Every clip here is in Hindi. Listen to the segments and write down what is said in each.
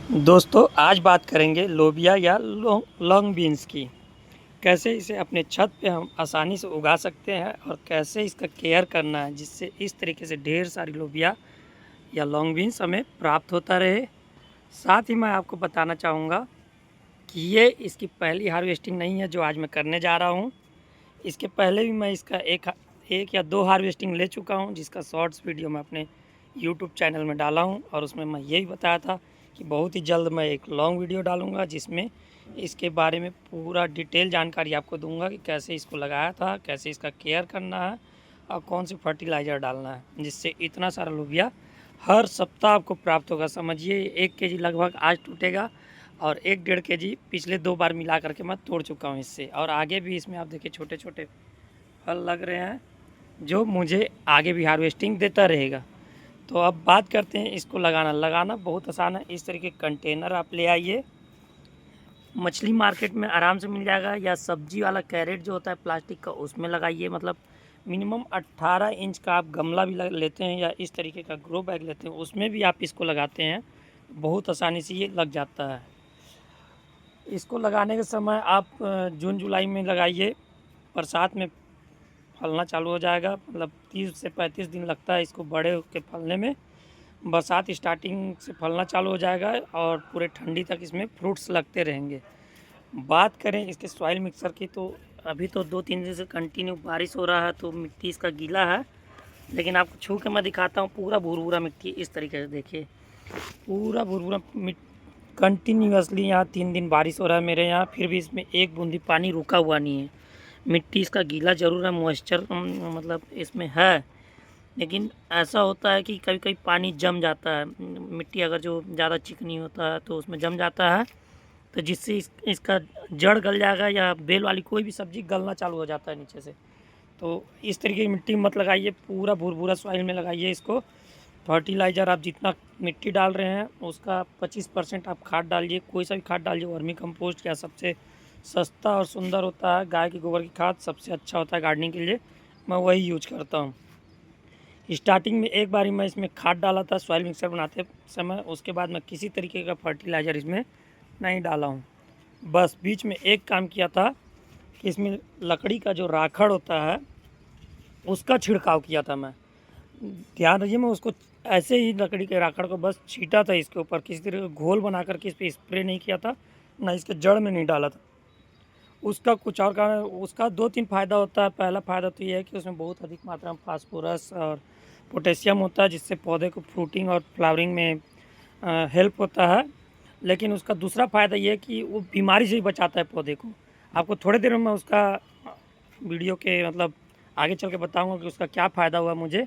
दोस्तों आज बात करेंगे लोबिया या लॉन्ग बीन्स की। कैसे इसे अपने छत पे हम आसानी से उगा सकते हैं और कैसे इसका केयर करना है जिससे इस तरीके से ढेर सारी लोबिया या लॉन्ग बीन्स हमें प्राप्त होता रहे। साथ ही मैं आपको बताना चाहूँगा कि ये इसकी पहली हार्वेस्टिंग नहीं है जो आज मैं करने जा रहा हूँ। इसके पहले भी मैं इसका एक या दो हार्वेस्टिंग ले चुका हूँ जिसका शॉर्ट्स वीडियो मैं अपने यूट्यूब चैनल में डाला हूँ और उसमें मैं यही बताया था कि बहुत ही जल्द मैं एक लॉन्ग वीडियो डालूँगा जिसमें इसके बारे में पूरा डिटेल जानकारी आपको दूंगा कि कैसे इसको लगाया था, कैसे इसका केयर करना है और कौन सी फर्टिलाइज़र डालना है जिससे इतना सारा लोबिया हर सप्ताह आपको प्राप्त होगा। समझिए 1 केजी लगभग आज टूटेगा और 1-1.5 केजी पिछले 2 बार मिला करके मैं तोड़ चुका हूँ इससे। और आगे भी इसमें आप देखिए छोटे छोटे फल लग रहे हैं जो मुझे आगे भी हार्वेस्टिंग देता रहेगा। तो अब बात करते हैं इसको लगाना बहुत आसान है। इस तरीके कंटेनर आप ले आइए, मछली मार्केट में आराम से मिल जाएगा, या सब्जी वाला कैरेट जो होता है प्लास्टिक का उसमें लगाइए। मतलब मिनिमम 18 इंच का आप गमला भी लेते हैं या इस तरीके का ग्रो बैग लेते हैं उसमें भी आप इसको लगाते हैं, बहुत आसानी से ये लग जाता है। इसको लगाने के समय आप जून जुलाई में लगाइए, बरसात में फलना चालू हो जाएगा। मतलब 30 से 35 दिन लगता है इसको बड़े होकर फलने में। बरसात स्टार्टिंग से फलना चालू हो जाएगा और पूरे ठंडी तक इसमें फ्रूट्स लगते रहेंगे। बात करें इसके सॉइल मिक्सर की तो अभी तो 2-3 दिन से कंटिन्यू बारिश हो रहा है तो मिट्टी इसका गीला है, लेकिन आपको छू के मैं दिखाता हूँ। पूरा भुरभुरा मिट्टी इस तरीके से देखिए, पूरा भुरभुरा कंटिन्यूसली यहाँ 3 दिन बारिश हो रहा है मेरे यहाँ, फिर भी इसमें एक बूंदी पानी रुका हुआ नहीं है। मिट्टी इसका गीला ज़रूर है, मॉइस्चर मतलब इसमें है, लेकिन ऐसा होता है कि कभी कभी पानी जम जाता है। मिट्टी अगर जो ज़्यादा चिकनी होता है तो उसमें जम जाता है, तो जिससे इसका जड़ गल जाएगा या बेल वाली कोई भी सब्ज़ी गलना चालू हो जाता है नीचे से। तो इस तरीके की मिट्टी मत लगाइए, पूरा भुरभुरा सॉइल में लगाइए इसको। फर्टिलाइज़र आप जितना मिट्टी डाल रहे हैं उसका 25% आप खाद डालिए, कोई सा भी खाद डालिए। वर्मी कंपोस्ट या सबसे सस्ता और सुंदर होता है गाय के गोबर की खाद, सबसे अच्छा होता है गार्डनिंग के लिए, मैं वही यूज करता हूँ। स्टार्टिंग में एक बारी मैं इसमें खाद डाला था सॉइल मिक्सर बनाते समय, उसके बाद मैं किसी तरीके का फर्टिलाइज़र इसमें नहीं डाला हूँ। बस बीच में एक काम किया था कि इसमें लकड़ी का जो राखड़ होता है उसका छिड़काव किया था मैं। ध्यान रखिए, मैं उसको ऐसे ही लकड़ी के राखड़ को बस छीटा था इसके ऊपर, किसी तरह का घोल बना करके इस पर स्प्रे नहीं किया था, ना इसके जड़ में नहीं डाला था। उसका कुछ और कारण, उसका 2-3 फ़ायदा होता है। पहला फ़ायदा तो ये है कि उसमें बहुत अधिक मात्रा में फास्फोरस और पोटेशियम होता है जिससे पौधे को फ्रूटिंग और फ्लावरिंग में हेल्प होता है। लेकिन उसका दूसरा फ़ायदा ये है कि वो बीमारी से भी बचाता है पौधे को। आपको थोड़ी देर में मैं उसका वीडियो के मतलब आगे चल के बताऊँगा कि उसका क्या फ़ायदा हुआ मुझे।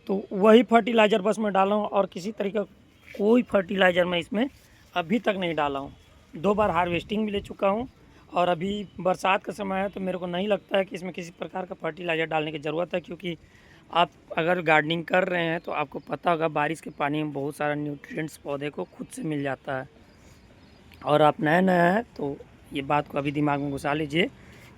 तो वही फर्टिलाइज़र बस मैं डाला हूँ और किसी तरीके का कोई फर्टिलाइज़र मैं इसमें अभी तक नहीं डाला हूँ। 2 बार हार्वेस्टिंग भी ले चुका हूँ और अभी बरसात का समय है तो मेरे को नहीं लगता है कि इसमें किसी प्रकार का फर्टिलाइज़र डालने की ज़रूरत है, क्योंकि आप अगर गार्डनिंग कर रहे हैं तो आपको पता होगा बारिश के पानी में बहुत सारा न्यूट्रिएंट्स पौधे को खुद से मिल जाता है। और आप नए हैं तो ये बात को अभी दिमाग में घुसा लीजिए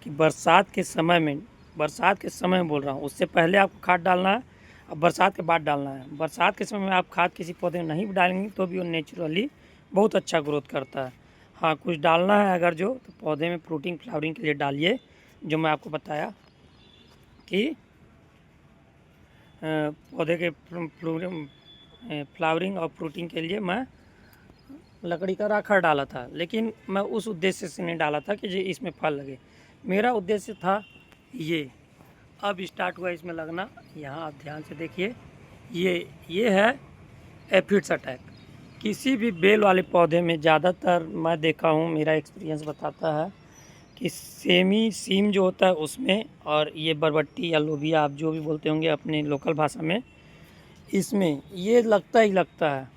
कि बरसात के समय में बोल रहा हूँ, उससे पहले आपको खाद डालना है, अब बरसात के बाद डालना है। बरसात के समय में आप खाद किसी पौधे में नहीं भी डालेंगे तो भी वो नेचुरली बहुत अच्छा ग्रोथ करता है। हाँ, कुछ डालना है अगर जो तो पौधे में फ्रूटिंग फ्लावरिंग के लिए डालिए, जो मैं आपको बताया कि पौधे के फ्लावरिंग और फ्रूटिंग के लिए मैं लकड़ी का राखड़ डाला था, लेकिन मैं उस उद्देश्य से नहीं डाला था कि जो इसमें फल लगे। मेरा उद्देश्य था ये, अब स्टार्ट हुआ इसमें लगना। यहाँ आप ध्यान से देखिए, ये है एफिड्स अटैक। किसी भी बेल वाले पौधे में ज़्यादातर मैं देखा हूँ, मेरा एक्सपीरियंस बताता है कि सेमी सीम जो होता है उसमें, और ये बरबट्टी या लोबिया आप जो भी बोलते होंगे अपने लोकल भाषा में, इसमें ये लगता ही लगता है।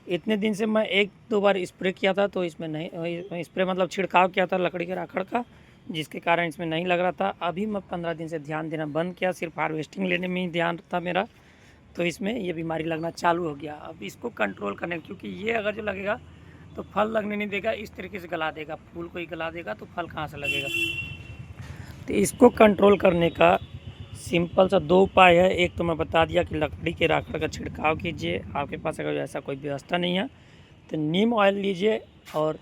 इतने दिन से मैं 1-2 बार स्प्रे किया था तो इसमें नहीं, स्प्रे मतलब छिड़काव किया था लकड़ी के राखड़ का, जिसके कारण इसमें नहीं लग रहा था। अभी मैं 15 दिन से ध्यान देना बंद किया, सिर्फ हार्वेस्टिंग लेने में ही ध्यान था मेरा, तो इसमें ये बीमारी लगना चालू हो गया। अब इसको कंट्रोल करने, क्योंकि ये अगर जो लगेगा तो फल लगने नहीं देगा, इस तरीके से गला देगा, फूल को ही गला देगा तो फल कहाँ से लगेगा। तो इसको कंट्रोल करने का सिंपल सा 2 उपाय है। एक तो मैं बता दिया कि लकड़ी के राखड़ का छिड़काव कीजिए, आपके पास अगर ऐसा कोई व्यवस्था नहीं है तो नीम ऑयल लीजिए और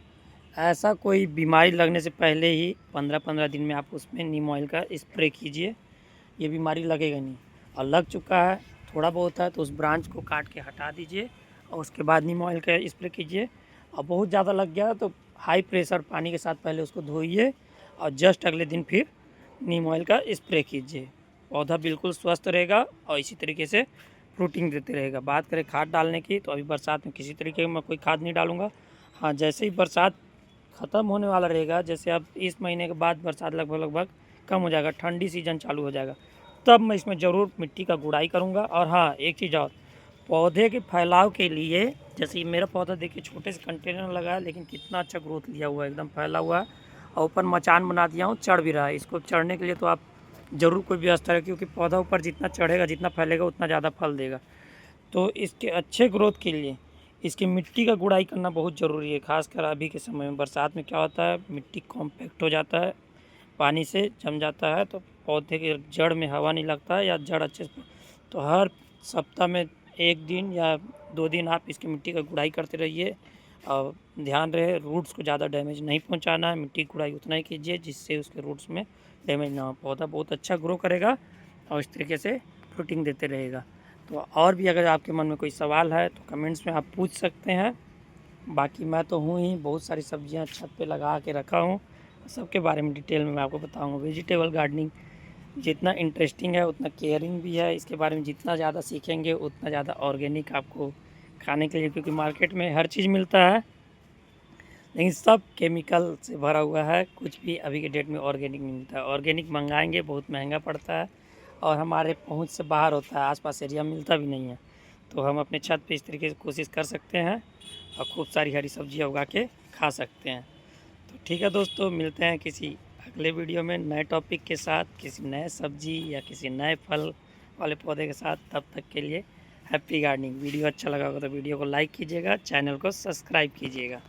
ऐसा कोई बीमारी लगने से पहले ही 15-15 दिन में आप उसमें नीम ऑयल का स्प्रे कीजिए, ये बीमारी लगेगा नहीं। और लग चुका है थोड़ा बहुत है तो उस ब्रांच को काट के हटा दीजिए और उसके बाद नीम ऑयल का स्प्रे कीजिए। और बहुत ज़्यादा लग गया तो हाई प्रेशर पानी के साथ पहले उसको धोइए और जस्ट अगले दिन फिर नीम ऑयल का स्प्रे कीजिए। पौधा बिल्कुल स्वस्थ रहेगा और इसी तरीके से फ्रूटिंग देते रहेगा। बात करें खाद डालने की, तो अभी बरसात में किसी तरीके का मैं कोई खाद नहीं डालूँगा। हाँ, जैसे ही बरसात ख़त्म होने वाला रहेगा, जैसे अब इस महीने के बाद बरसात लगभग कम हो जाएगा, ठंडी सीजन चालू हो जाएगा, तब मैं इसमें ज़रूर मिट्टी का गुड़ाई करूँगा। और हाँ, एक चीज़ और, पौधे के फैलाव के लिए, जैसे मेरा पौधा देखिए छोटे से कंटेनर में लगा है लेकिन कितना अच्छा ग्रोथ लिया हुआ है, एकदम फैला हुआ है और ऊपर मचान बना दिया हूँ, चढ़ भी रहा है। इसको चढ़ने के लिए तो आप ज़रूर कोई व्यवस्था है, क्योंकि पौधा ऊपर जितना चढ़ेगा, जितना फैलेगा, उतना ज़्यादा फल देगा। तो इसके अच्छे ग्रोथ के लिए इसकी मिट्टी का गुड़ाई करना बहुत ज़रूरी है। खासकर अभी के समय में बरसात में क्या होता है, मिट्टी कॉम्पैक्ट हो जाता है, पानी से जम जाता है, तो पौधे के जड़ में हवा नहीं लगता है या जड़ अच्छे से। तो हर सप्ताह में 1 दिन या 2 दिन आप इसकी मिट्टी का गुड़ाई करते रहिए और ध्यान रहे रूट्स को ज़्यादा डैमेज नहीं पहुंचाना है। मिट्टी की गुड़ाई उतना ही कीजिए जिससे उसके रूट्स में डैमेज ना हो। पौधा बहुत अच्छा ग्रो करेगा और इस तरीके से फ्रूटिंग देते रहेगा। तो और भी अगर आपके मन में कोई सवाल है तो कमेंट्स में आप पूछ सकते हैं। बाकी मैं तो हूँ ही, बहुत सारी सब्जियां छत पे लगा के रखा हूँ, सबके बारे में डिटेल में मैं आपको बताऊँगा। वेजिटेबल गार्डनिंग जितना इंटरेस्टिंग है उतना केयरिंग भी है। इसके बारे में जितना ज़्यादा सीखेंगे उतना ज़्यादा ऑर्गेनिक आपको खाने के लिए, क्योंकि मार्केट में हर चीज़ मिलता है लेकिन सब केमिकल से भरा हुआ है। कुछ भी अभी के डेट में ऑर्गेनिक नहीं मिलता है। ऑर्गेनिक मंगाएंगे बहुत महंगा पड़ता है और हमारे पहुंच से बाहर होता है, आसपास एरिया मिलता भी नहीं है। तो हम अपने छत पे इस तरीके से कोशिश कर सकते हैं और खूब सारी हरी सब्जियां उगा के खा सकते हैं। तो ठीक है दोस्तों, मिलते हैं किसी अगले वीडियो में नए टॉपिक के साथ, किसी नए सब्जी या किसी नए फल वाले पौधे के साथ। तब तक के लिए हैप्पी गार्डनिंग। वीडियो अच्छा लगा होगा तो वीडियो को लाइक कीजिएगा, चैनल को सब्सक्राइब कीजिएगा।